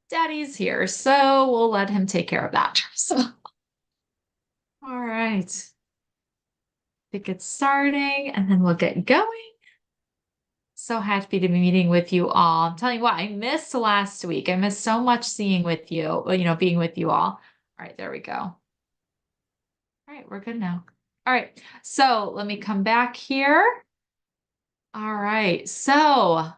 Daddy's here, so we'll let him take care of that. So, all right. To get starting and then we'll get going. So happy to be meeting with you all. I'm telling you what, I missed last week. I missed so much seeing with you, being with you all. All right, there we go. All right, we're good now. All right, so let me come back here. All right, so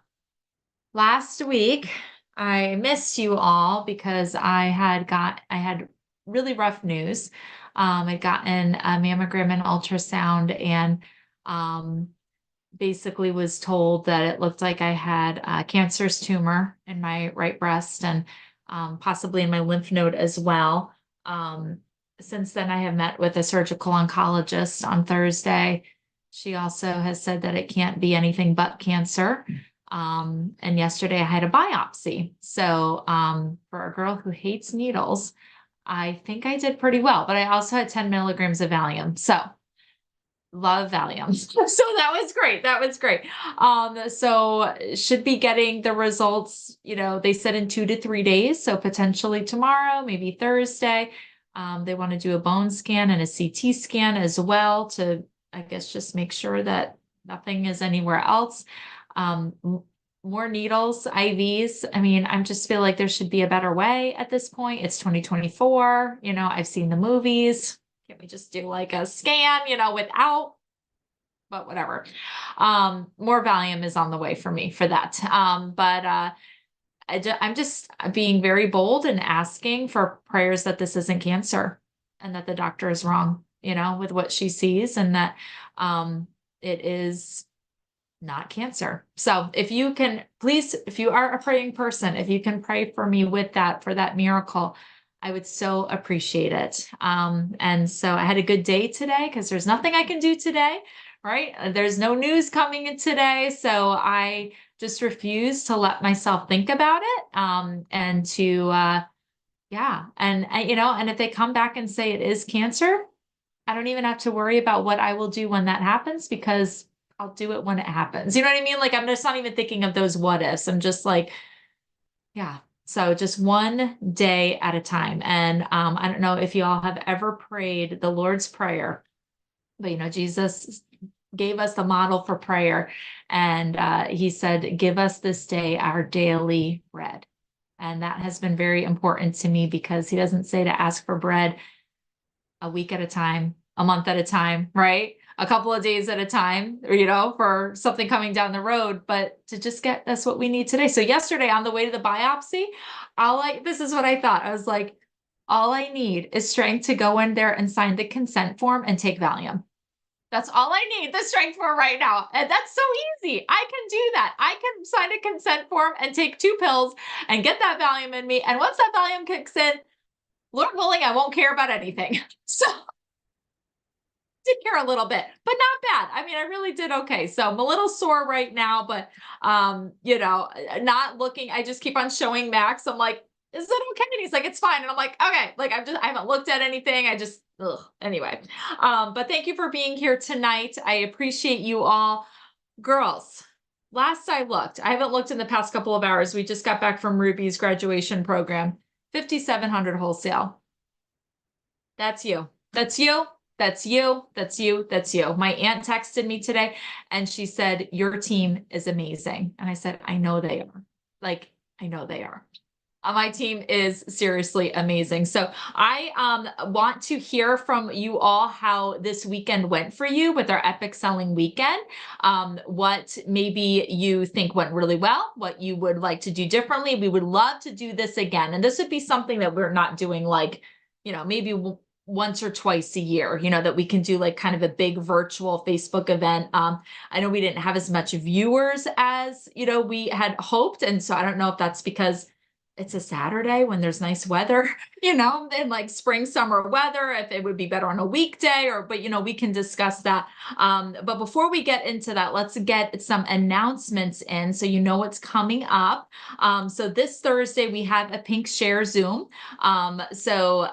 last week I missed you all because I had really rough news. I'd gotten a mammogram and ultrasound and um, basically was told that it looked like I had a cancerous tumor in my right breast and possibly in my lymph node as well. Um, since then, I have met with a surgical oncologist on Thursday. She also has said that it can't be anything but cancer. And yesterday I had a biopsy. So for a girl who hates needles, I think I did pretty well, but I also had 10 milligrams of Valium. So love Valium. So that was great. That was great. So should be getting the results, they said in 2 to 3 days. So potentially tomorrow, maybe Thursday. They want to do a bone scan and a CT scan as well to, I guess, just make sure that nothing is anywhere else. Um, More needles, IVs. I mean, I just feel like there should be a better way at this point. It's 2024. I've seen the movies. Can't we just do like a scan, without, but whatever. More Valium is on the way for me for that. But I'm just being very bold and asking for prayers that this isn't cancer and that the doctor is wrong, with what she sees and that it is not cancer. So if you can, please, if you are a praying person, if you can pray for me with that, for that miracle, I would so appreciate it. And so I had a good day today because there's nothing I can do today, right? There's no news coming in today. So I just refuse to let myself think about it. And to, yeah. And if they come back and say it is cancer, I don't even have to worry about what I will do when that happens because I'll do it when it happens. You know what I mean? Like I'm just not even thinking of those what ifs. I'm just like, yeah. So just one day at a time. And I don't know if you all have ever prayed the Lord's Prayer, but Jesus gave us the model for prayer. And he said, give us this day our daily bread. And that has been very important to me because he doesn't say to ask for bread a week at a time, a month at a time, right? A couple of days at a time, or, for something coming down the road, but to just get us what we need today. So yesterday on the way to the biopsy, this is what I thought. I was like, all I need is strength to go in there and sign the consent form and take Valium. That's all I need the strength for right now. And that's so easy. I can do that. I can sign a consent form and take 2 pills and get that Valium in me. And once that Valium kicks in, Lord willing, I won't care about anything. So did care a little bit, but not bad. I mean, I really did okay. So I'm a little sore right now, but not looking. I just keep on showing Max. I'm like, is it okay? And he's like, it's fine. And I'm like, okay. Like I haven't looked at anything. I just, anyway. But thank you for being here tonight. I appreciate you all. Girls, last I looked, I haven't looked in the past couple of hours. We just got back from Ruby's graduation program, 5,700 wholesale. That's you. That's you. That's you. That's you. That's you. My aunt texted me today and she said, your team is amazing. And I said, I know they are. Like, I know they are. My team is seriously amazing. So I want to hear from you all how this weekend went for you with our epic selling weekend. What maybe you think went really well, what you would like to do differently. We would love to do this again. And this would be something that we're not doing like, maybe once or twice a year, that we can do like kind of a big virtual Facebook event. I know we didn't have as much viewers as, we had hoped. And so I don't know if that's because it's a Saturday when there's nice weather, in like spring, summer weather, if it would be better on a weekday but we can discuss that. But before we get into that, let's get some announcements in so you know what's coming up. So this Thursday, we have a Pink Share Zoom. So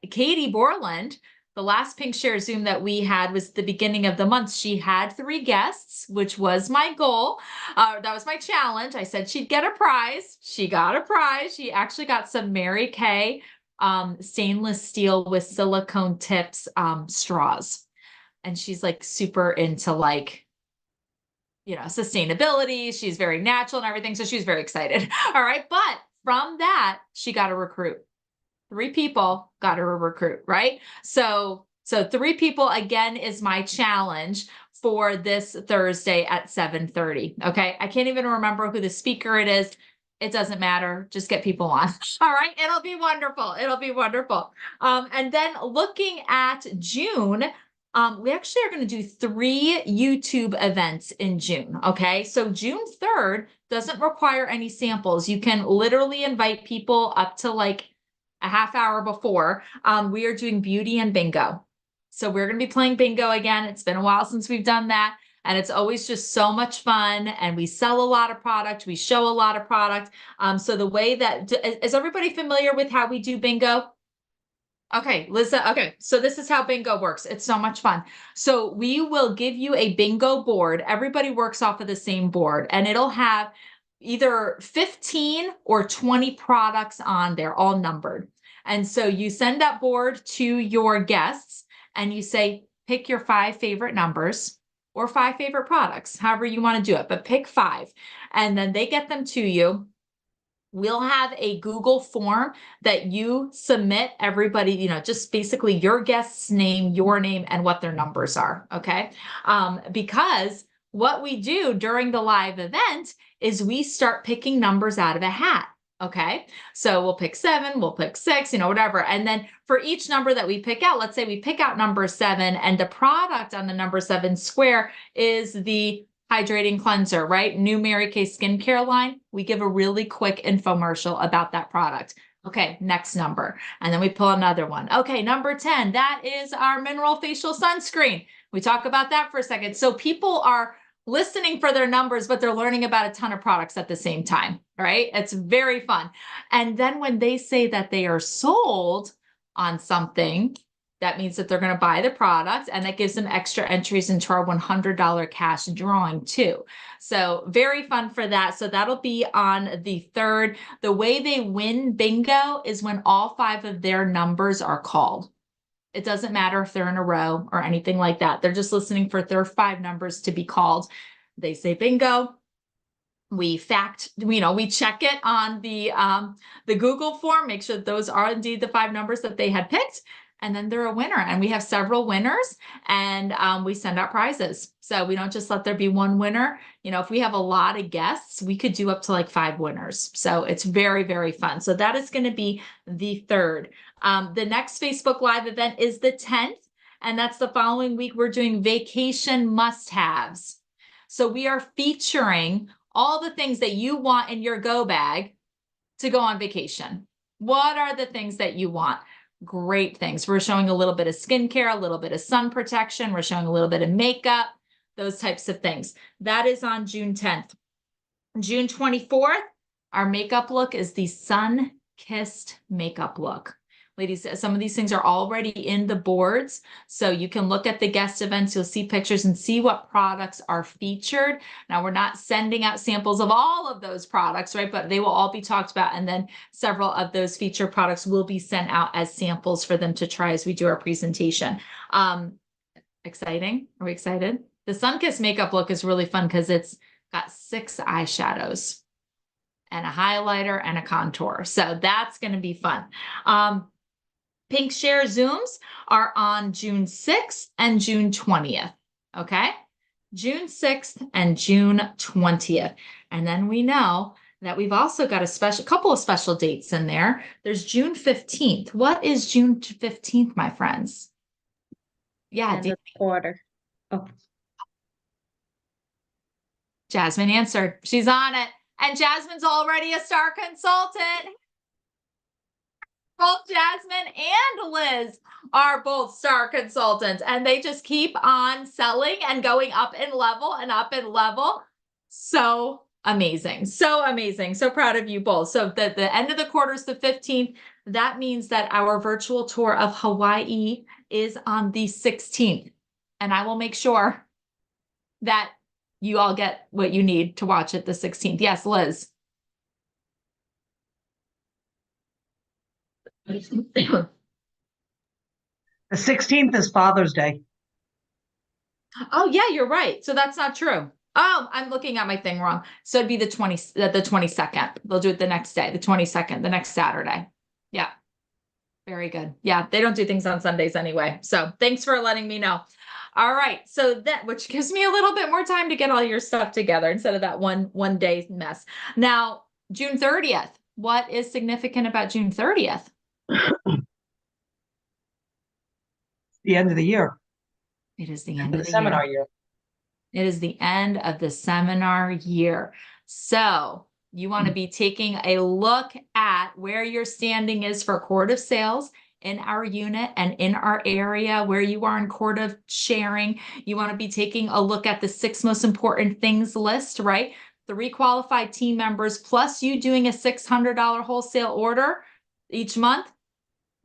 Katie Borland, the last Pink Share Zoom that we had was the beginning of the month. She had 3 guests, which was my goal. That was my challenge. I said she'd get a prize. She got a prize. She actually got some Mary Kay stainless steel with silicone tips straws. And she's like super into like, you know, sustainability. She's very natural and everything. So she's very excited. All right. But from that, she got a recruit. 3 people got her a recruit, right? So 3 people again is my challenge for this Thursday at 7:30. Okay. I can't even remember who the speaker it is. It doesn't matter. Just get people on. All right. It'll be wonderful. It'll be wonderful. And then looking at June, we actually are going to do 3 YouTube events in June. Okay. So June 3rd doesn't require any samples. You can literally invite people up to like a half hour before. We are doing beauty and bingo. So we're going to be playing bingo again. It's been a while since we've done that. And it's always just so much fun. And we sell a lot of product. We show a lot of product. So the way that, is everybody familiar with how we do bingo? Okay, Lisa. Okay, so this is how bingo works. It's so much fun. So we will give you a bingo board. Everybody works off of the same board, and it'll have either 15 or 20 products on there, all numbered. And so you send that board to your guests and you say, pick your 5 favorite numbers or 5 favorite products, however you want to do it, but pick 5. And then they get them to you. We'll have a Google form that you submit everybody, you know, just basically your guest's name, your name, and what their numbers are. Okay. Because what we do during the live event is we start picking numbers out of a hat. Okay. So we'll pick 7, we'll pick 6, you know, whatever. And then for each number that we pick out, let's say we pick out number 7 and the product on the number 7 square is the hydrating cleanser, right? New Mary Kay skincare line. We give a really quick infomercial about that product. Okay, next number. And then we pull another one. Okay, number 10, that is our mineral facial sunscreen. We talk about that for a second. So people are listening for their numbers, but they're learning about a ton of products at the same time, right? It's very fun. And then when they say that they are sold on something, that means that they're going to buy the product, and that gives them extra entries into our $100 cash drawing too. So very fun for that. So that'll be on the 3rd. The way they win bingo is when all 5 of their numbers are called. It doesn't matter if they're in a row or anything like that. They're just listening for their 5 numbers to be called. They say bingo. We we check it on the Google form, make sure that those are indeed the 5 numbers that they had picked. And then they're a winner. And we have several winners, and we send out prizes. So we don't just let there be one winner. You know, if we have a lot of guests, we could do up to like 5 winners. So it's very, very fun. So that is going to be the 3rd. The next Facebook Live event is the 10th. And that's the following week. We're doing vacation must-haves. So we are featuring all the things that you want in your go bag to go on vacation. What are the things that you want? Great things. We're showing a little bit of skincare, a little bit of sun protection. We're showing a little bit of makeup, those types of things. That is on June 10th. June 24th, our makeup look is the sun-kissed makeup look. Ladies, some of these things are already in the boards, so you can look at the guest events. You'll see pictures and see what products are featured. Now, we're not sending out samples of all of those products, right? But they will all be talked about, and then several of those featured products will be sent out as samples for them to try as we do our presentation. Exciting? Are we excited? The sun-kissed makeup look is really fun because it's got 6 eyeshadows and a highlighter and a contour. So that's going to be fun. Pink Share Zooms are on June 6th and June 20th. Okay. June 6th and June 20th. And then we know that we've also got a couple of special dates in there. There's June 15th. What is June 15th, my friends? Yeah. End of the quarter. Oh. Jasmine answered. She's on it. And Jasmine's already a star consultant. Both Jasmine and Liz are both star consultants, and they just keep on selling and going up in level and up in level. So amazing. So amazing. So proud of you both. So the end of the quarter is the 15th. That means that our virtual tour of Hawaii is on the 16th. And I will make sure that you all get what you need to watch it the 16th. Yes, Liz. The 16th is Father's Day. Oh yeah, you're right. So that's not true. Oh, I'm looking at my thing wrong. So it'd be the 22nd. They'll do it the next day, the 22nd, the next Saturday. Yeah. Very good. Yeah, they don't do things on Sundays anyway. So thanks for letting me know. All right. So that, which gives me a little bit more time to get all your stuff together instead of that one day mess. Now, June 30th. What is significant about June 30th? The end of the year. It is the end of the seminar year. It is the end of the seminar year. So you want to be taking a look at where your standing is for quart of sales in our unit and in our area, where you are in quart of sharing. You want to be taking a look at the 6 most important things list, right? 3 qualified team members plus you doing a $600 wholesale order each month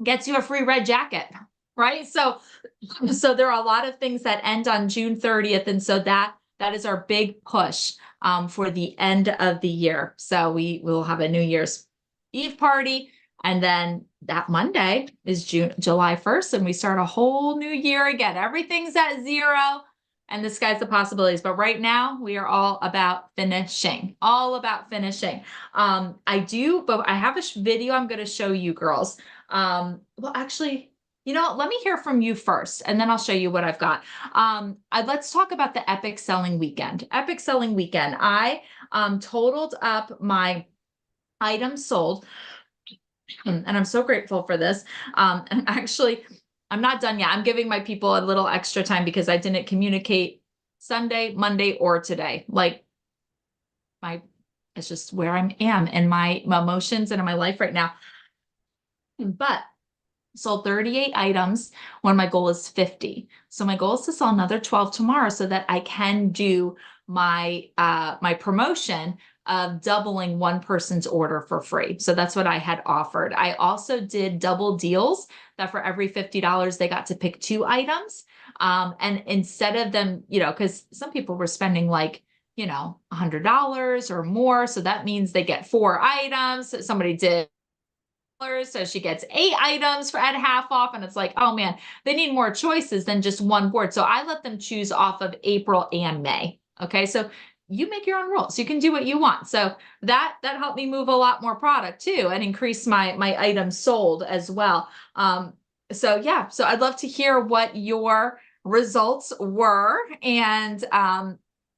gets you a free red jacket, right? So there are a lot of things that end on June 30th. And so that is our big push for the end of the year. So we will have a New Year's Eve party. And then that Monday is July 1st. And we start a whole new year again. Everything's at 0 and the sky's the possibilities. But right now we are all about finishing, but I have a video I'm going to show you girls. Well, actually, let me hear from you first, and then I'll show you what I've got. Let's talk about the Epic Selling Weekend. Epic Selling Weekend. I totaled up my items sold, and I'm so grateful for this. And actually, I'm not done yet. I'm giving my people a little extra time because I didn't communicate Sunday, Monday, or today. It's just where I am in my emotions and in my life right now. But sold 38 items when my goal is 50. So my goal is to sell another 12 tomorrow so that I can do my my promotion of doubling one person's order for free. So that's what I had offered. I also did double deals that for every $50 they got to pick 2 items. And instead of them, because some people were spending $100 or more. So that means they get 4 items. Somebody did, so she gets 8 items at half off. And it's like, oh man, they need more choices than just one board. So I let them choose off of April and May. Okay. So you make your own rules. You can do what you want. So that helped me move a lot more product too and increase my items sold as well. So yeah, so I'd love to hear what your results were. And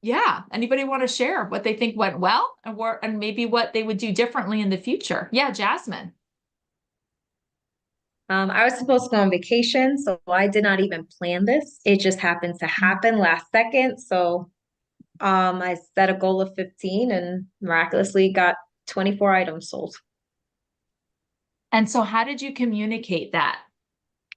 yeah, anybody want to share what they think went well and maybe what they would do differently in the future? Yeah, Jasmine. I was supposed to go on vacation, so I did not even plan this. It just happened to happen last second. So I set a goal of 15 and miraculously got 24 items sold. And so how did you communicate that?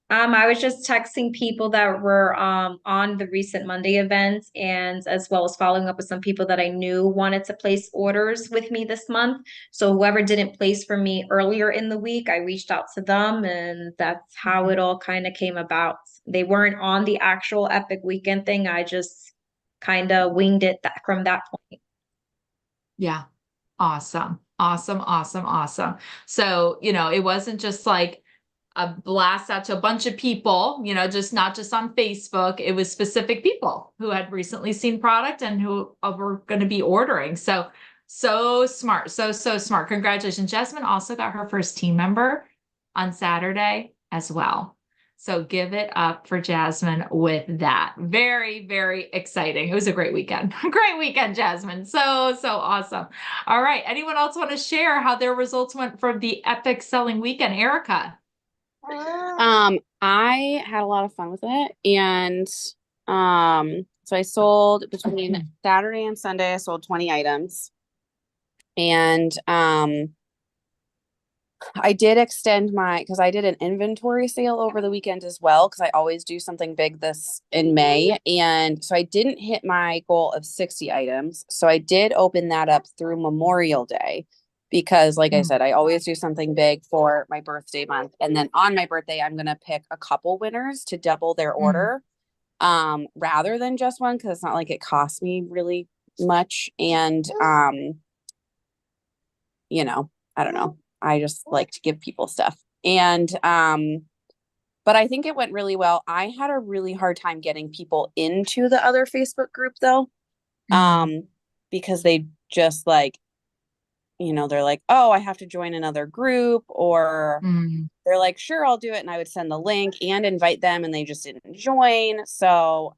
I was just texting people that were on the recent Monday event and as well as following up with some people that I knew wanted to place orders with me this month. So whoever didn't place for me earlier in the week, I reached out to them and that's how it all kind of came about. They weren't on the actual Epic Weekend thing. I just kind of winged it from that point. Yeah. Awesome. Awesome. Awesome. Awesome. So, it wasn't just like a blast out to a bunch of people, just not just on Facebook. It was specific people who had recently seen product and who were going to be ordering. So smart. So smart. Congratulations. Jasmine also got her first team member on Saturday as well. So give it up for Jasmine with that. Very, very exciting. It was a great weekend. Great weekend, Jasmine. So awesome. All right. Anyone else want to share how their results went for the Epic Selling Weekend? Erica. I had a lot of fun with it, and so I sold between Saturday and Sunday, I sold 20 items, and I did extend because I did an inventory sale over the weekend as well, because I always do something big this in May. And so I didn't hit my goal of 60 items. So I did open that up through Memorial Day because, like I said, I always do something big for my birthday month. And then on my birthday, I'm going to pick a couple winners to double their order rather than just one, because it's not like it costs me really much. And, you know, I don't know. I just like to give people stuff. And but I think it went really well. I had a really hard time getting people into the other Facebook group though. Because they just like, they're like, "Oh, I have to join another group," or they're like, "Sure, I'll do it." And I would send the link and invite them and they just didn't join. So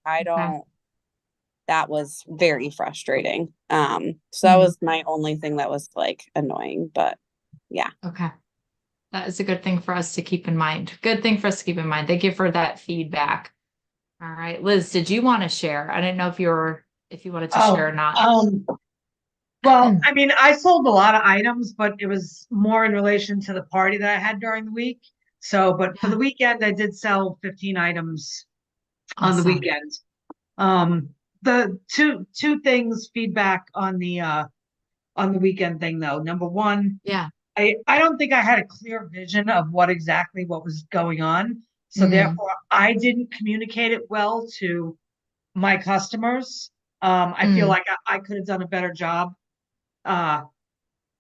that was very frustrating. So that was my only thing that was like annoying, but yeah. Okay. That is a good thing for us to keep in mind. Good thing for us to keep in mind. Thank you for that feedback. All right, Liz, did you want to share? I didn't know if you wanted to share or not. Well, I mean, I sold a lot of items, but it was more in relation to the party that I had during the week. So, but for the weekend, I did sell 15 items on the Awesome. weekend. The two things feedback on the weekend thing though. Number one, Yeah. I don't think I had a clear vision of what was going on. So therefore I didn't communicate it well to my customers. I feel like I could have done a better job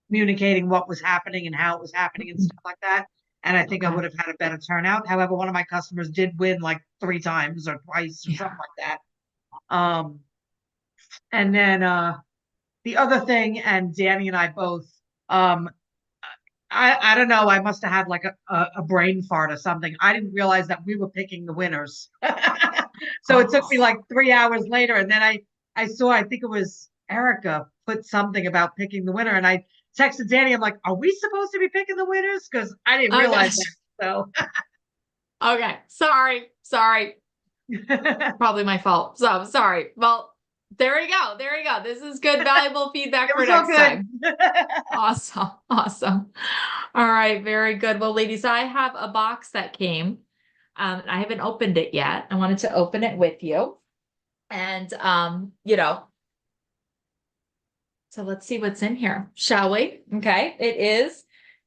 communicating what was happening and how it was happening and stuff like that. And I think I would have had a better turnout. However, one of my customers did win like 3 times or twice or something like that. And then the other thing, and Danny and I both, I don't know, I must have had like a brain fart or something. I didn't realize that we were picking the winners. So it took me like 3 hours later, and then I saw, I think it was Erica put something about picking the winner, and I texted Danny. I'm like, "Are we supposed to be picking the winners?" Because I didn't realize that. So okay, sorry, probably my fault. So I'm sorry. Well, there you go. This is good, valuable feedback for next time. Awesome. All right, very good. Well, ladies, I have a box that came. I haven't opened it yet. I wanted to open it with you. And so let's see what's in here, shall we? Okay, it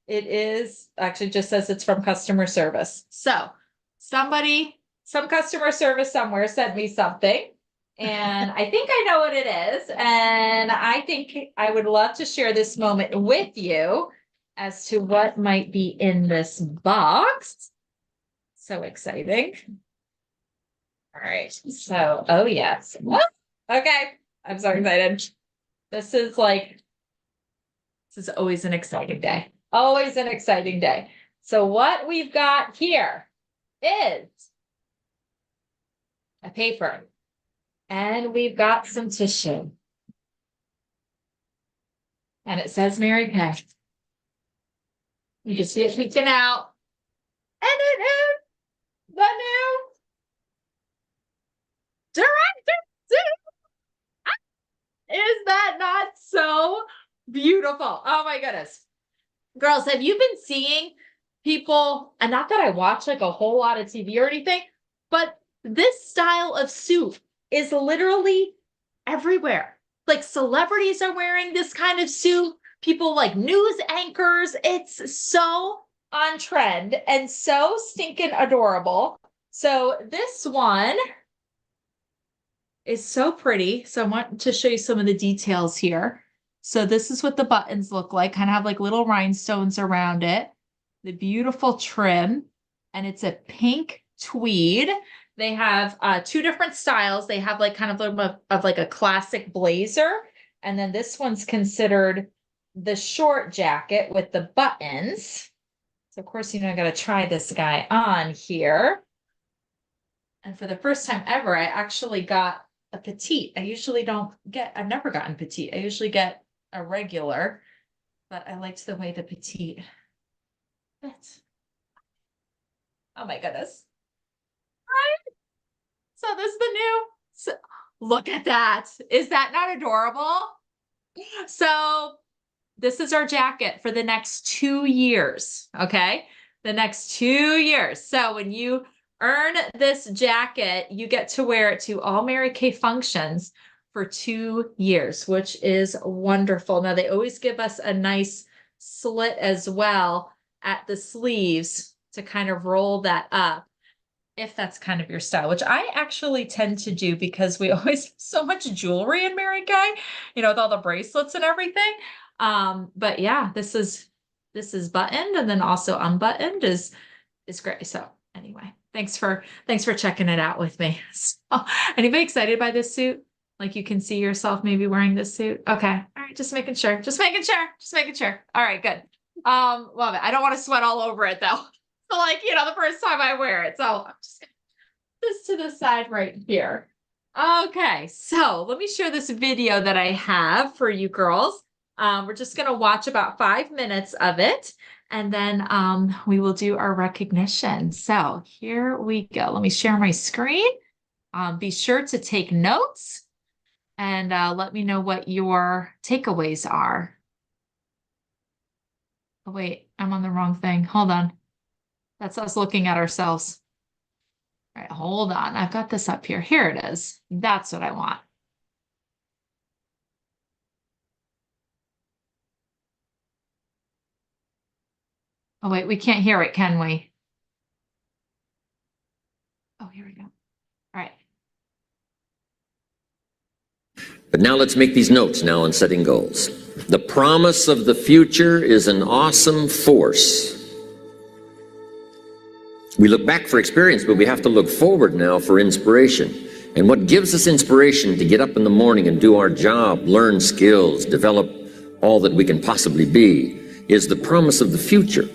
is actually just says it's from customer service. So some customer service somewhere sent me something. And I think I know what it is. And I think I would love to share this moment with you as to what might be in this box. So exciting. All right. So, oh yes. Okay. I'm so excited. This is always an exciting day. Always an exciting day. So what we've got here is a paper. And we've got some tissue. And it says Mary Kay. You can see it peeking out. And it is the new director. Is that not so beautiful? Oh my goodness. Girls, have you been seeing people, and not that I watch like a whole lot of TV or anything, but this style of suit is literally everywhere. Like celebrities are wearing this kind of suit, people like news anchors. It's so on trend and so stinking adorable. So this one is so pretty. So I want to show you some of the details here. So this is what the buttons look like, kind of have like little rhinestones around it. The beautiful trim, and it's a pink tweed. They have 2 different styles. They have like kind of like a classic blazer, and then this one's considered the short jacket with the buttons. So of course, I got to try this guy on here. And for the first time ever, I actually got a petite. I've never gotten petite. I usually get a regular, but I liked the way the petite fits. Oh my goodness. Right? So this is the new, look at that. Is that not adorable? So this is our jacket for the next 2 years. Okay. The next 2 years. So when you earn this jacket, you get to wear it to all Mary Kay functions for 2 years, which is wonderful. Now they always give us a nice slit as well at the sleeves to kind of roll that up, if that's kind of your style, which I actually tend to do because we always have so much jewelry in Mary Kay, with all the bracelets and everything. But yeah, this is buttoned and then also unbuttoned is great. So anyway, thanks for checking it out with me. So, anybody excited by this suit? Like you can see yourself maybe wearing this suit? Okay. All right. Just making sure. All right, good. Love it. I don't want to sweat all over it though. So like, the first time I wear it. So I'm just gonna put this to the side right here. Okay. So let me share this video that I have for you girls. We're just going to watch about 5 minutes of it, and then we will do our recognition. So here we go. Let me share my screen. Be sure to take notes and let me know what your takeaways are. Oh, wait, I'm on the wrong thing. Hold on. That's us looking at ourselves. All right, hold on. I've got this up here. Here it is. That's what I want. Oh, wait, we can't hear it, can we? Oh, here we go. All right. But now let's make these notes now on setting goals. The promise of the future is an awesome force. We look back for experience, but we have to look forward now for inspiration. And what gives us inspiration to get up in the morning and do our job, learn skills, develop all that we can possibly be, is the promise of the future.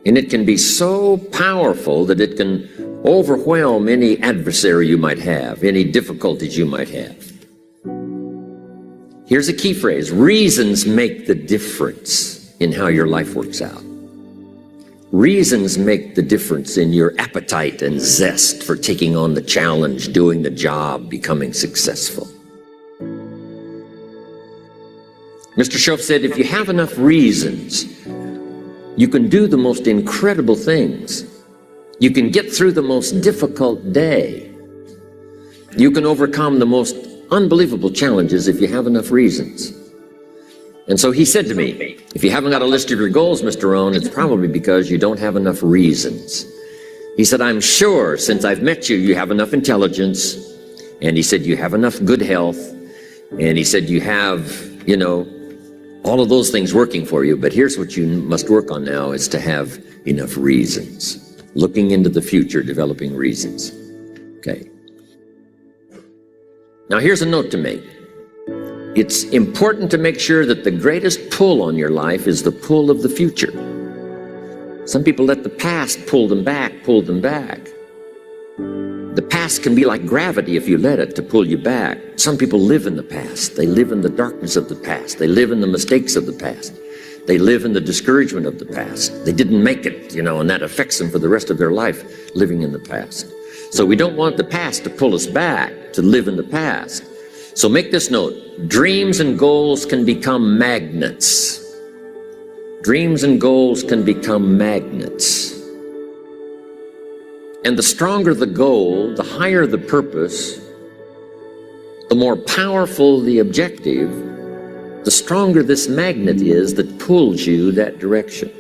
And it can be so powerful that it can overwhelm any adversary you might have, any difficulties you might have. Here's a key phrase: reasons make the difference in how your life works out. Reasons make the difference in your appetite and zest for taking on the challenge, doing the job, becoming successful. Mr. Schoaf said, if you have enough reasons, you can do the most incredible things. You can get through the most difficult day. You can overcome the most unbelievable challenges if you have enough reasons. And so he said to me, if you haven't got a list of your goals, Mr. Rohn, it's probably because you don't have enough reasons. He said, I'm sure since I've met you, you have enough intelligence. And he said, you have enough good health. And he said, you have, all of those things working for you. But here's what you must work on now is to have enough reasons. Looking into the future, developing reasons. Okay. Now here's a note to make. It's important to make sure that the greatest pull on your life is the pull of the future. Some people let the past pull them back. The past can be like gravity if you let it to pull you back. Some people live in the past. They live in the darkness of the past. They live in the mistakes of the past. They live in the discouragement of the past. They didn't make it, and that affects them for the rest of their life, living in the past. So we don't want the past to pull us back, to live in the past. So make this note: dreams and goals can become magnets. Dreams and goals can become magnets. And the stronger the goal, the higher the purpose, the more powerful the objective, the stronger this magnet is that pulls you that direction.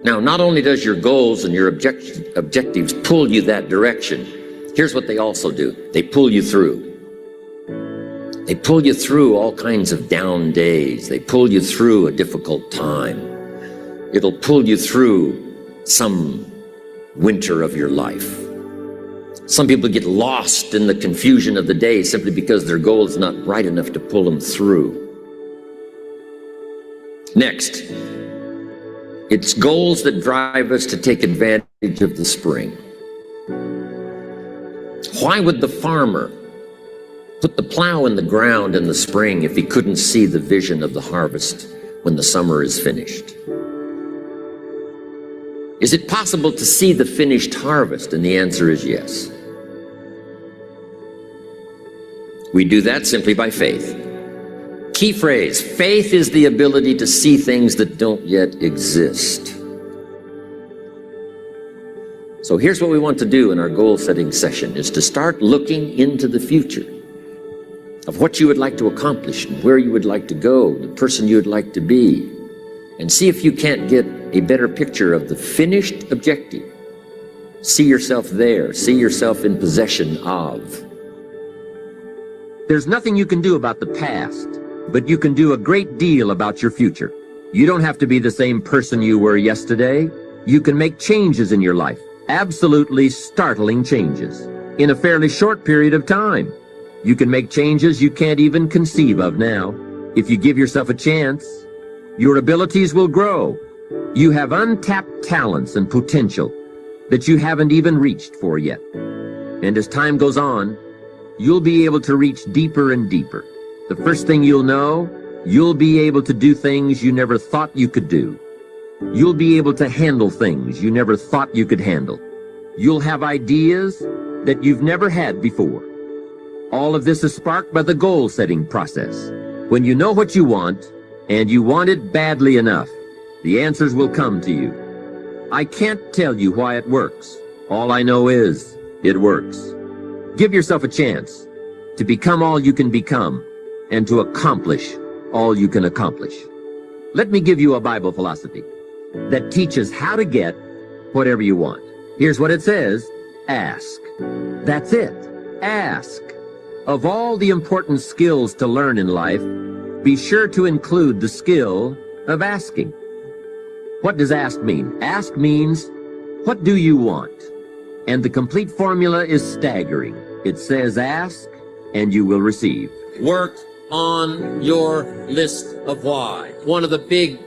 Now, not only does your goals and your objectives pull you that direction, here's what they also do. They pull you through. They pull you through all kinds of down days. They pull you through a difficult time. It'll pull you through some winter of your life. Some people get lost in the confusion of the day simply because their goal is not bright enough to pull them through. Next, it's goals that drive us to take advantage of the spring. Why would the farmer put the plow in the ground in the spring if he couldn't see the vision of the harvest when the summer is finished? Is it possible to see the finished harvest? And the answer is yes. We do that simply by faith. key phrase, faith is the ability to see things that don't yet exist. So here's what we want to do in our goal setting session, is to start looking into the future of what you would like to accomplish and where you would like to go, the person you would like to be, and see if you can't get a better picture of the finished objective. See yourself there, see yourself in possession of. There's nothing you can do about the past, but you can do a great deal about your future. You don't have to be the same person you were yesterday. You can make changes in your life, absolutely startling changes, in a fairly short period of time. You can make changes you can't even conceive of now. If you give yourself a chance, your abilities will grow. You have untapped talents and potential that you haven't even reached for yet. And as time goes on, you'll be able to reach deeper and deeper. The first thing you'll know, you'll be able to do things you never thought you could do. You'll be able to handle things you never thought you could handle. You'll have ideas that you've never had before. All of this is sparked by the goal-setting process. When you know what you want, and you want it badly enough, the answers will come to you. I can't tell you why it works. All I know is, it works. Give yourself a chance to become all you can become, and to accomplish all you can accomplish. Let me give you a Bible philosophy that teaches how to get whatever you want. Here's what it says: ask. That's it. Ask. Of all the important skills to learn in life, be sure to include the skill of asking. What does ask mean? Ask means, what do you want? And the complete formula is staggering. It says ask, and you will receive. Work on your list of why. One of the big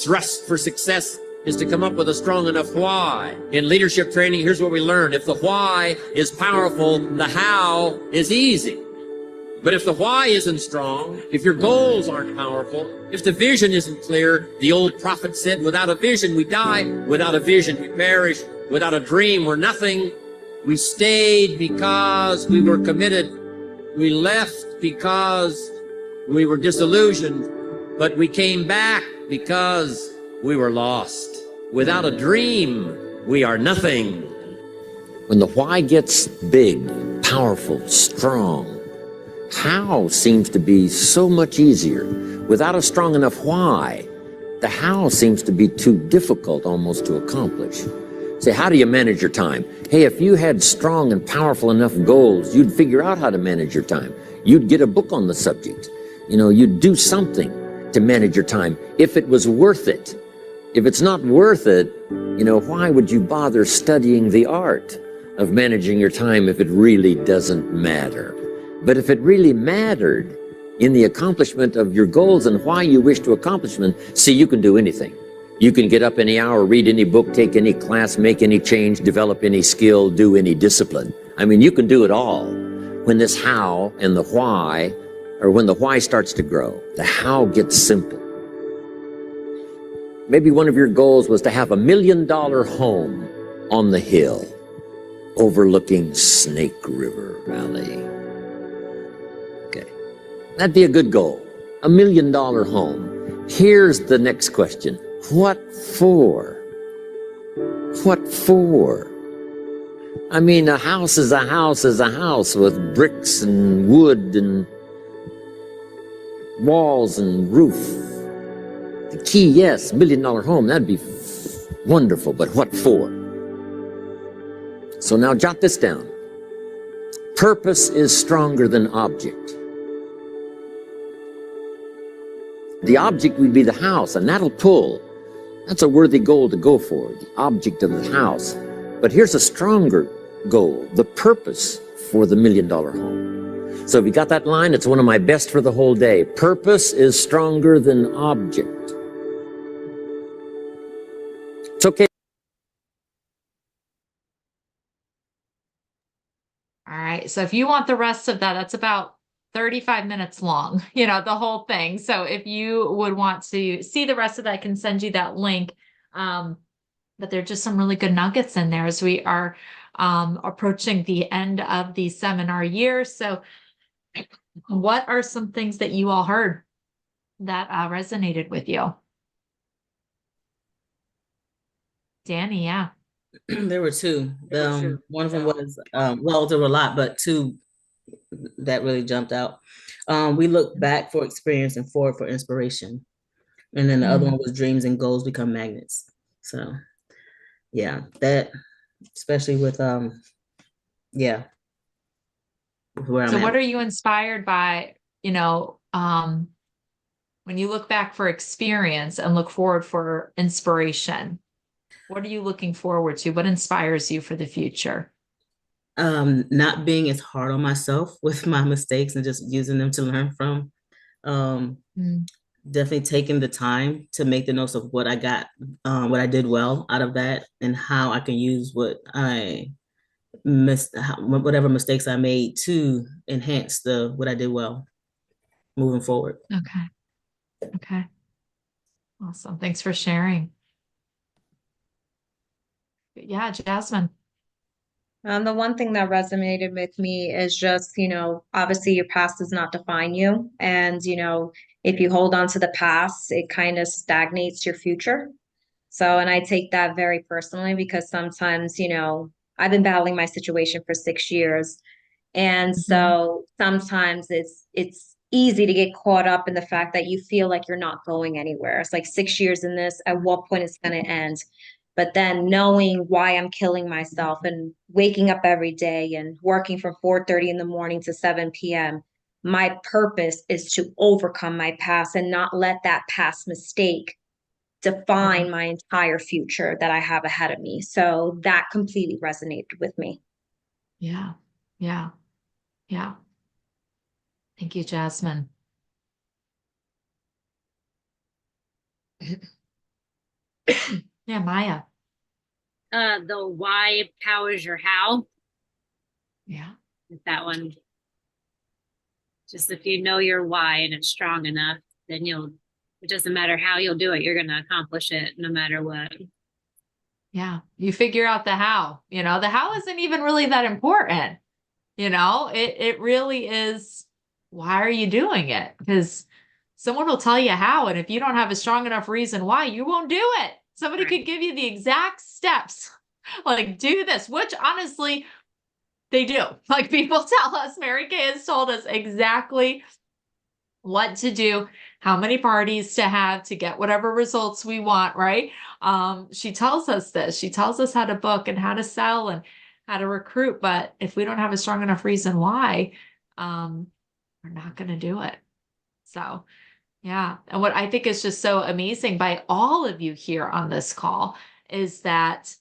thrusts for success is to come up with a strong enough why. In leadership training, here's what we learn. If the why is powerful, the how is easy. But if the why isn't strong, if your goals aren't powerful, if the vision isn't clear, the old prophet said, without a vision, we die. Without a vision, we perish. Without a dream, we're nothing. We stayed because we were committed. We left because we were disillusioned. But we came back because we were lost. Without a dream, we are nothing. When the why gets big, powerful, strong, how seems to be so much easier. Without a strong enough why, the how seems to be too difficult almost to accomplish. Say, how do you manage your time? Hey, if you had strong and powerful enough goals, you'd figure out how to manage your time. You'd get a book on the subject. You'd do something to manage your time if it was worth it. If it's not worth it, why would you bother studying the art of managing your time if it really doesn't matter? But if it really mattered in the accomplishment of your goals and why you wish to accomplish them, see, you can do anything. You can get up any hour, read any book, take any class, make any change, develop any skill, do any discipline. You can do it all. When this how and the why, or when the why starts to grow, the how gets simple. Maybe one of your goals was to have $1 million home on the hill overlooking Snake River Valley. Okay, that'd be a good goal, $1 million home. Here's the next question. What for? What for? A house is a house is a house with bricks and wood and walls and roof. The key, yes, $1 million home, that'd be wonderful, but what for? So now jot this down. Purpose is stronger than object. The object would be the house, and that'll pull. That's a worthy goal to go for, the object of the house. But here's a stronger goal, the purpose for the $1 million home. So if you got that line, it's one of my best for the whole day. Purpose is stronger than object. It's okay. All right. So if you want the rest of that, that's about 35 minutes long, the whole thing. So if you would want to see the rest of that, I can send you that link. But there are just some really good nuggets in there as we are approaching the end of the seminar year. So what are some things that you all heard that resonated with you? Danny, yeah. There were two. One of them was, well, there were a lot, but two that really jumped out. We look back for experience and forward for inspiration. And then the other one was dreams and goals become magnets. So yeah, that especially with yeah, where So I'm what at. are you inspired by, when you look back for experience and look forward for inspiration? What are you looking forward to? What inspires you for the future? Not being as hard on myself with my mistakes and just using them to learn from. Um, Mm, Definitely taking the time to make the notes of what I got, what I did well out of that, and how I can use what I missed, whatever mistakes I made to enhance what I did well moving forward. okay. Okay. Awesome. Thanks for sharing. Yeah, Jasmine. The one thing that resonated with me is just, obviously your past does not define you. And, if you hold on to the past, it kind of stagnates your future. So, and I take that very personally because sometimes, I've been battling my situation for 6 years. And so sometimes it's easy to get caught up in the fact that you feel like you're not going anywhere. It's like 6 years in this, at what point it's going to end? But then knowing why I'm killing myself and waking up every day and working from 4:30 in the morning to 7 p.m., my purpose is to overcome my past and not let that past mistake define my entire future that I have ahead of me. So that completely resonated with me. Yeah. Yeah. Yeah. Thank you, Jasmine. Yeah, Maya. The why powers your how. Yeah. That one. Just if you know your why and it's strong enough, then it doesn't matter how you'll do it, you're going to accomplish it no matter what. Yeah. You figure out the how, the how isn't even really that important. It really is. Why are you doing it? Because someone will tell you how, and if you don't have a strong enough reason why, you won't do it. Somebody Right. could give you the exact steps, like do this, which honestly they do. Like people tell us, Mary Kay has told us exactly what to do, how many parties to have to get whatever results we want, right? She tells us this. She tells us how to book and how to sell and how to recruit. But if we don't have a strong enough reason why, we're not going to do it. So, yeah. And what I think is just so amazing by all of you here on this call is that,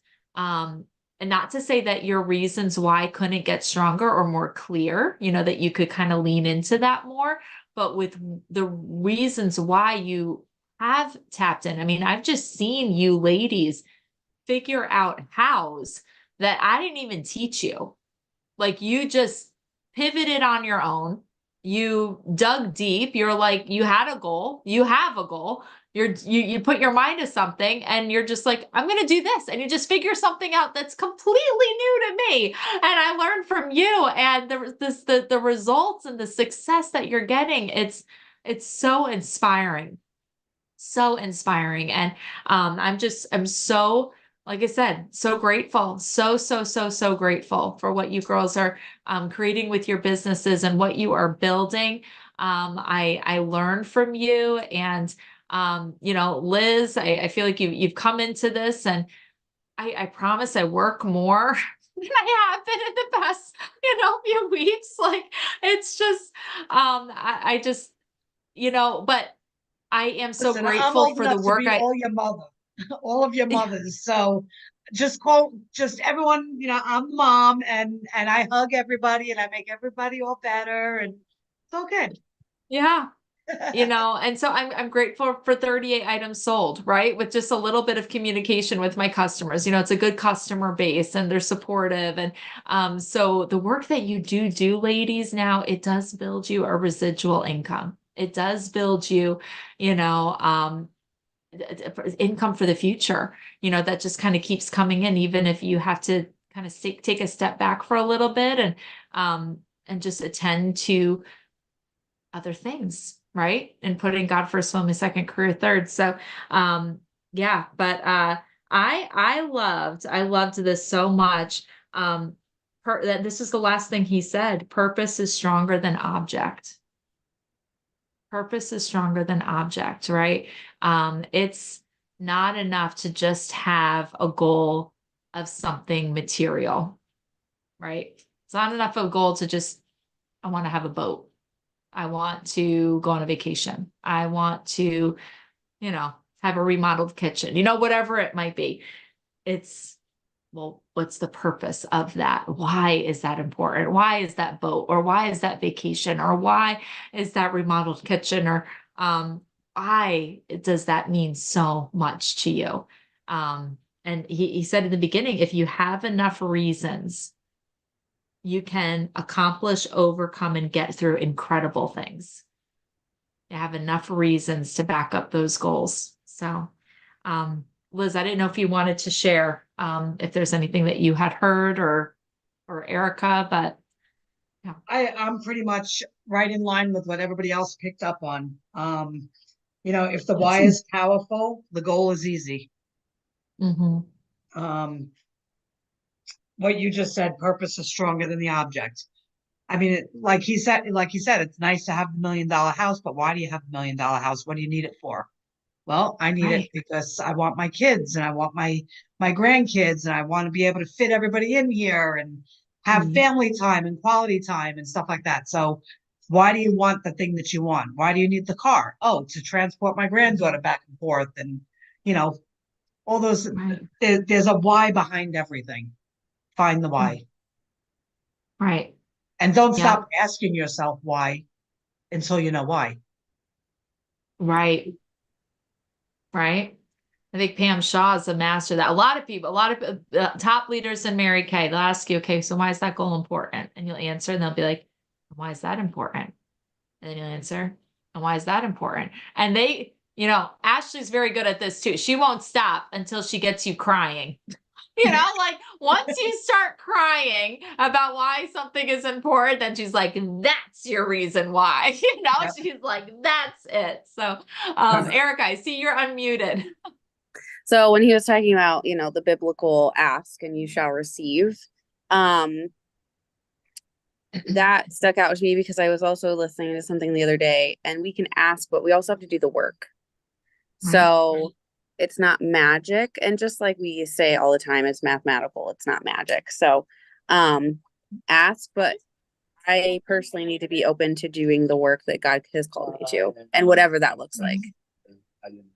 and not to say that your reasons why couldn't get stronger or more clear, that you could kind of lean into that more, but with the reasons why you have tapped in. I mean, I've just seen you ladies figure out hows that I didn't even teach you. Like you just pivoted on your own. You dug deep. You're like, you had a goal. You have a goal. You put your mind to something and you're just like, I'm going to do this. And you just figure something out that's completely new to me. And I learned from you and the results and the success that you're getting. It's so inspiring. So inspiring. And I'm so, like I said, so grateful. So grateful for what you girls are creating with your businesses and what you are building. I learned from you and Liz, I feel like you've come into this and I promise I work more than I have been in the past, few weeks. Like it's just I just, but I am so Listen, I'm grateful old for the enough to work be all your mother, all of your mothers. So just everyone, I'm mom and I hug everybody and I make everybody all better and it's okay. yeah. And so I'm grateful for 38 items sold, right? With just a little bit of communication with my customers. It's a good customer base and they're supportive. And so the work that you do, ladies, now it does build you a residual income. It does build you, income for the future, that just kind of keeps coming in, even if you have to kind of take a step back for a little bit and just attend to other things. right? And putting God first, family second, career third. So, yeah, but I loved this so much. That this is the last thing he said. Purpose is stronger than object. Purpose is stronger than object, right? It's not enough to just have a goal of something material, right? It's not enough of a goal to just, I want to have a boat. I want to go on a vacation. I want to, have a remodeled kitchen, whatever it might be. It's, well, what's the purpose of that? Why is that important? Why is that boat? Or why is that vacation? Or why is that remodeled kitchen? Or why does that mean so much to you? And he said in the beginning, if you have enough reasons, you can accomplish, overcome, and get through incredible things. You have enough reasons to back up those goals. So, Liz, I didn't know if you wanted to share if there's anything that you had heard or Erica, but yeah. I'm pretty much right in line with what everybody else picked up on. If the why is powerful, the goal is easy. Mm-hmm. What you just said, purpose is stronger than the object. I mean, like he said, it's nice to have $1 million house, but why do you have $1 million house? What do you need it for? Well, I need it because I want my kids and I want my grandkids and I want to be able to fit everybody in here and have family time and quality time and stuff like that. So why do you want the thing that you want? Why do you need the car? Oh, to transport my granddaughter back and forth and, all those, there's a why behind everything. Find the why. Right. And don't stop asking yourself why until you know why. Right. Right. I think Pam Shaw is a master of that. A lot of top leaders in Mary Kay, they'll ask you, okay, so why is that goal important? And you'll answer, and they'll be like, why is that important? And then you'll answer, and why is that important? And they, Ashley's very good at this too. She won't stop until she gets you crying. Like once you start crying about why something is important, then she's like, that's your reason why. She's like, that's it. So, Erica, I see you're unmuted. So when he was talking about, the biblical ask and you shall receive, that stuck out to me because I was also listening to something the other day, and we can ask, but we also have to do the work. So it's not magic. And just like we say all the time, it's mathematical. It's not magic. So, ask, but I personally need to be open to doing the work that God has called me to, and whatever that looks like.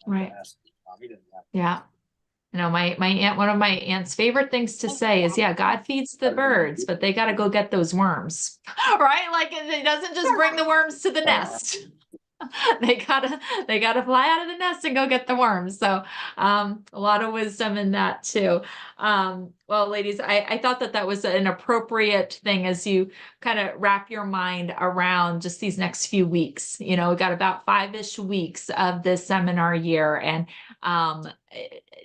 Right. Yeah. My aunt, one of my aunt's favorite things to say is, God feeds the birds, but they got to go get those worms, right? Like it doesn't just bring the worms to the nest. They gotta fly out of the nest and go get the worms. So, a lot of wisdom in that too. Well, ladies, I thought that was an appropriate thing as you kind of wrap your mind around just these next few weeks. We got about 5-ish weeks of this seminar year, and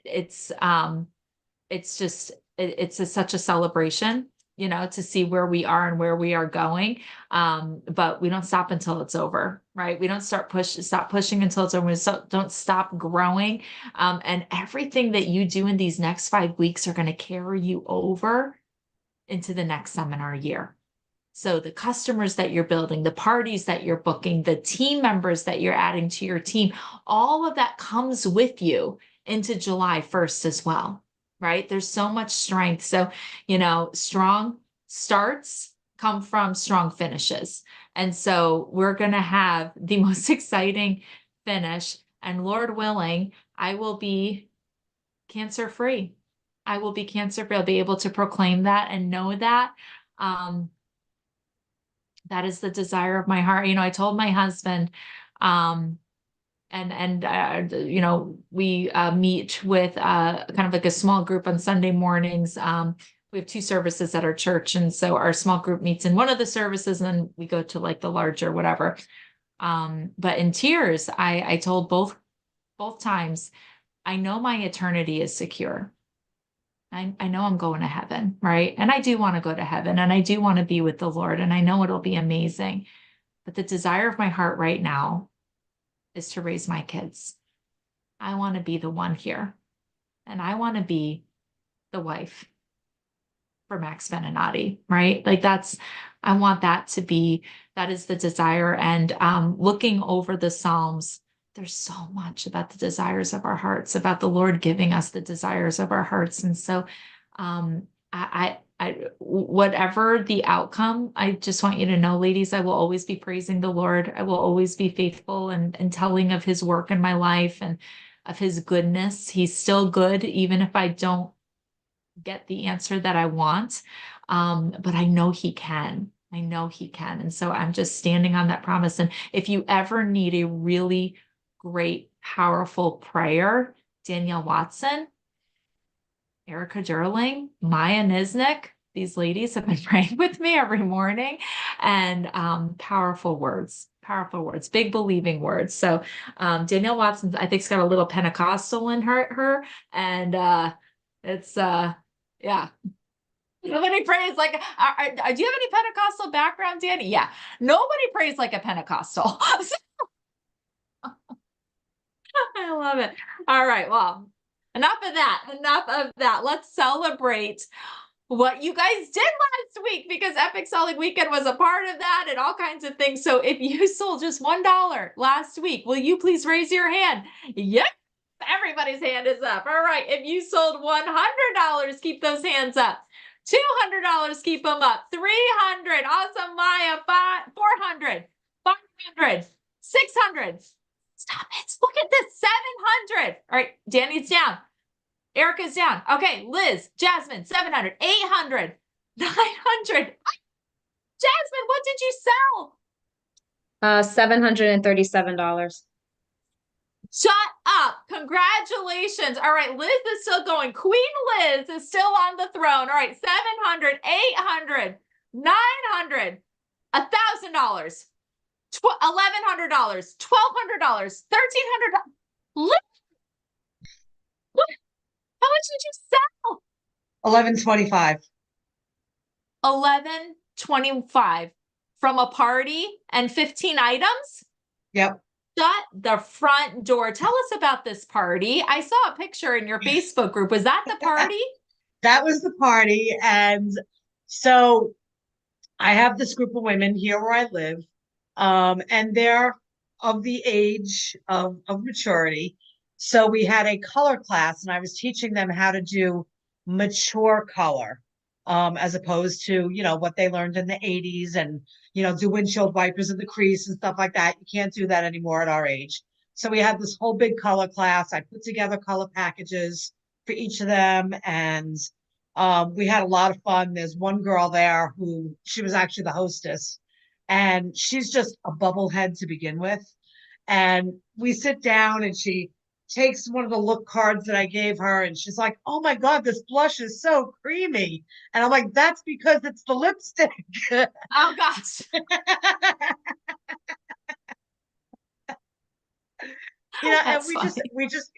it's such a celebration, to see where we are and where we are going. But we don't stop until it's over, right? We don't stop pushing until it's over. We don't stop growing. And everything that you do in these next 5 weeks are going to carry you over into the next seminar year. So the customers that you're building, the parties that you're booking, the team members that you're adding to your team, all of that comes with you into July 1st as well. Right? There's so much strength. So, strong starts come from strong finishes. And so we're going to have the most exciting finish. And Lord willing, I will be cancer-free. I will be cancer-free. I'll be able to proclaim that and know that. That is the desire of my heart. I told my husband, we meet with kind of like a small group on Sunday mornings. We have 2 services at our church. And so our small group meets in one of the services, and then we go to like the larger, whatever. But in tears, I told both times, I know my eternity is secure. I know I'm going to heaven, right? And I do want to go to heaven, and I do want to be with the Lord, and I know it'll be amazing. But the desire of my heart right now is to raise my kids. I want to be the one here. And I want to be the wife for Max Benenati, right? Like I want that is the desire. And looking over the Psalms, there's so much about the desires of our hearts, about the Lord giving us the desires of our hearts. And so I whatever the outcome, I just want you to know, ladies, I will always be praising the Lord. I will always be faithful and telling of his work in my life and of his goodness. He's still good, even if I don't get the answer that I want. But I know he can. I know he can. And so I'm just standing on that promise. And if you ever need a really great, powerful prayer, Danielle Watson, Erica Durling, Maya Niznik, these ladies have been praying with me every morning, and powerful words, big believing words. So Danielle Watson, I think, has got a little Pentecostal in her, and it's yeah. Nobody prays like, do you have any Pentecostal background, Danny? Yeah. Nobody prays like a Pentecostal. I love it. All right. Well, enough of that. Let's celebrate what you guys did last week, because Epic Selling Weekend was a part of that and all kinds of things. So if you sold just $1 last week, will you please raise your hand? Yep. Everybody's hand is up. All right. If you sold $100, keep those hands up. $200, keep them up. $300. Awesome, Maya. 400. 500. 600. Stop it. Look at this. 700. All right. Danny's down. Erica's down. Okay. Liz, Jasmine, 700. 800. 900. Jasmine, what did you sell? $737. Shut up. Congratulations. All right. Liz is still going. Queen Liz is still on the throne. All right. 700, 800, 900, $1,000, $1,100, $1,200, $1,300. How much did you sell? 1125. 1125 from a party and 15 items? Yep. Shut the front door. Tell us about this party. I saw a picture in your Facebook group. Was that the party? That was the party. And so I have this group of women here where I live, and they're of the age of maturity. So we had a color class, and I was teaching them how to do mature color, as opposed to, what they learned in the 80s and, do windshield wipers in the crease and stuff like that. You can't do that anymore at our age. So we had this whole big color class. I put together color packages for each of them, and we had a lot of fun. There's one girl there who, she was actually the hostess, and she's just a bubblehead to begin with. And we sit down and she takes one of the look cards that I gave her, and she's like, "Oh my God, this blush is so creamy." And I'm like, "That's because it's the lipstick." Oh gosh. And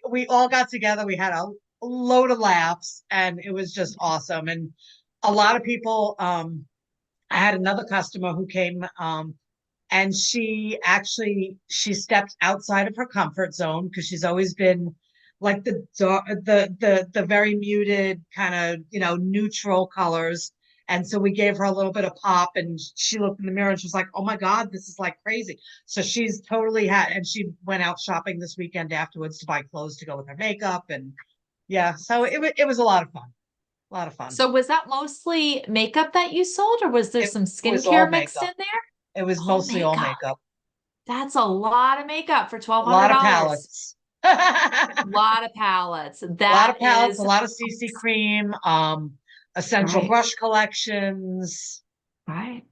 we all got together. We had a load of laughs, and it was just awesome. And a lot of people, I had another customer who came, and she stepped outside of her comfort zone, because she's always been like the very muted kind of, neutral colors. And so we gave her a little bit of pop, and she looked in the mirror and she was like, "Oh my God, this is like crazy." So she's totally and she went out shopping this weekend afterwards to buy clothes to go with her makeup. And yeah, so it was a lot of fun. A lot of fun. So was that mostly makeup that you sold, or was there some was all skincare mixed makeup. in there? It was mostly all makeup. That's a lot of makeup for $1,200. A lot of palettes. A lot of palettes. A lot of palettes, a lot of CC cream, essential brush collections. Right.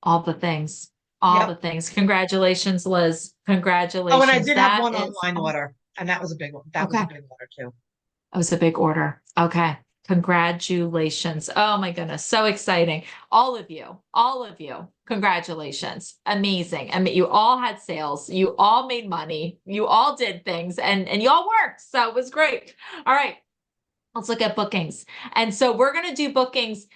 All the things. The things. Congratulations, Liz. Congratulations. Oh, and I did have one online order, and that was a big one. That was a big order too. That was a big order. Okay. Congratulations. Oh my goodness. So exciting. All of you. Congratulations. Amazing. I mean, you all had sales. You all made money. You all did things, and you all worked. So it was great. All right. Let's look at bookings. And so we're going to do bookings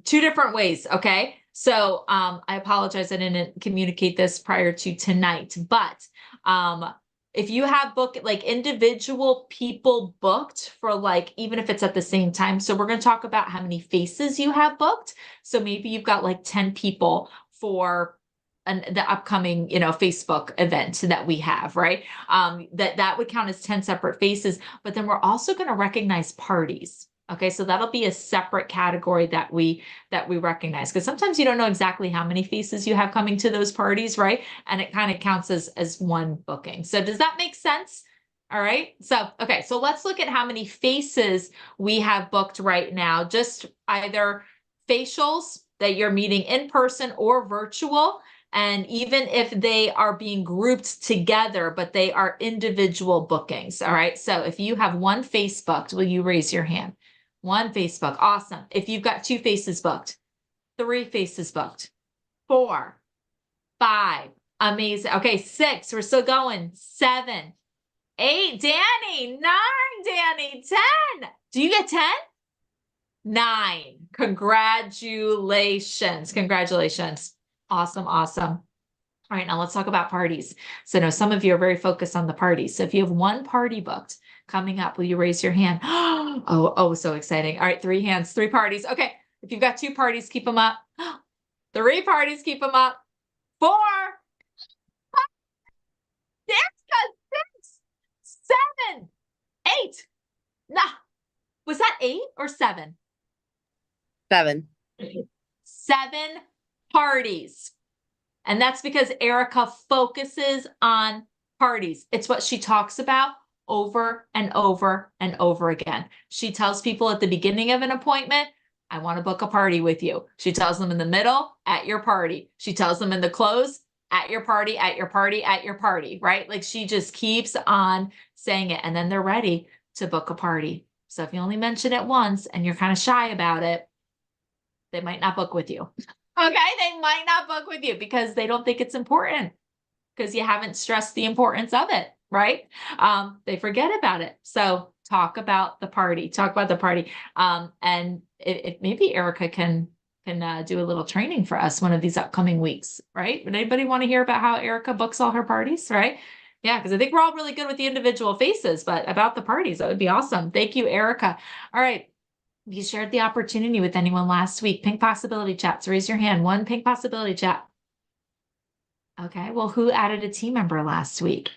two different ways. Okay. So I apologize, I didn't communicate this prior to tonight, but If you have like individual people booked for like, even if it's at the same time. So we're going to talk about how many faces you have booked. So maybe you've got like 10 people for the upcoming, Facebook event that we have, right? That would count as 10 separate faces, but then we're also going to recognize parties. Okay, so that'll be a separate category that we recognize, because sometimes you don't know exactly how many faces you have coming to those parties, right? And it kind of counts as one booking. So does that make sense? All right. So, okay, so let's look at how many faces we have booked right now, just either facials that you're meeting in person or virtual. And even if they are being grouped together, but they are individual bookings. All right. So if you have one face booked, will you raise your hand? One face booked. Awesome. If you've got 2 faces booked, 3 faces booked, 4, 5. Amazing. Okay. 6. We're still going. 7, 8. Danny. 9. Danny. 10. Do you get 10? 9. Congratulations. Congratulations. Awesome. Awesome. All right, now let's talk about parties. So I know some of you are very focused on the parties. So if you have one party booked coming up, will you raise your hand? Oh, so exciting. All right, 3 hands, 3 parties. Okay, if you've got 2 parties, keep them up. 3 parties, keep them up. 4. There's got 6, 7, 8. Nah, was that 8 or 7? 7. 7 parties. And that's because Erica focuses on parties. It's what she talks about over and over and over again. She tells people at the beginning of an appointment, I want to book a party with you. She tells them in the middle, at your party. She tells them in the close, at your party, at your party, at your party, right? Like she just keeps on saying it, and then they're ready to book a party. So if you only mention it once and you're kind of shy about it, they might not book with you. Okay, they might not book with you because they don't think it's important, because you haven't stressed the importance of it, right? They forget about it. So talk about the party. Talk about the party. And if maybe Erica can do a little training for us one of these upcoming weeks, right? Would anybody want to hear about how Erica books all her parties, right? Yeah, because I think we're all really good with the individual faces, but about the parties, that would be awesome. Thank you, Erica. All right. You shared the opportunity with anyone last week. Pink possibility chats. Raise your hand. One pink possibility chat. Okay. Well, who added a team member last week?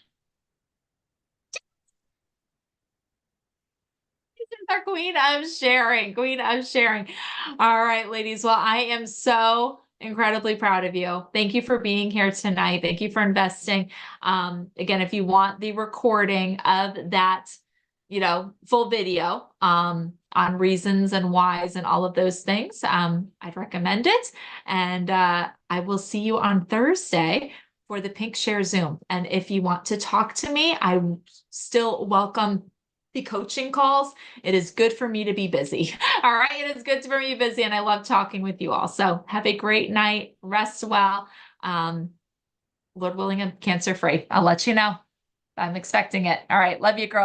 Our queen of sharing. Queen of sharing. All right, ladies. Well, I am so incredibly proud of you. Thank you for being here tonight. Thank you for investing. Again, if you want the recording of that, full video, on reasons and whys and all of those things, I'd recommend it. And I will see you on Thursday for the Pink Share Zoom. And if you want to talk to me, I still welcome the coaching calls. It is good for me to be busy. All right. It is good for me to be busy. And I love talking with you all. So have a great night. Rest well. Lord willing, I'm cancer free. I'll let you know. I'm expecting it. All right. Love you, girl.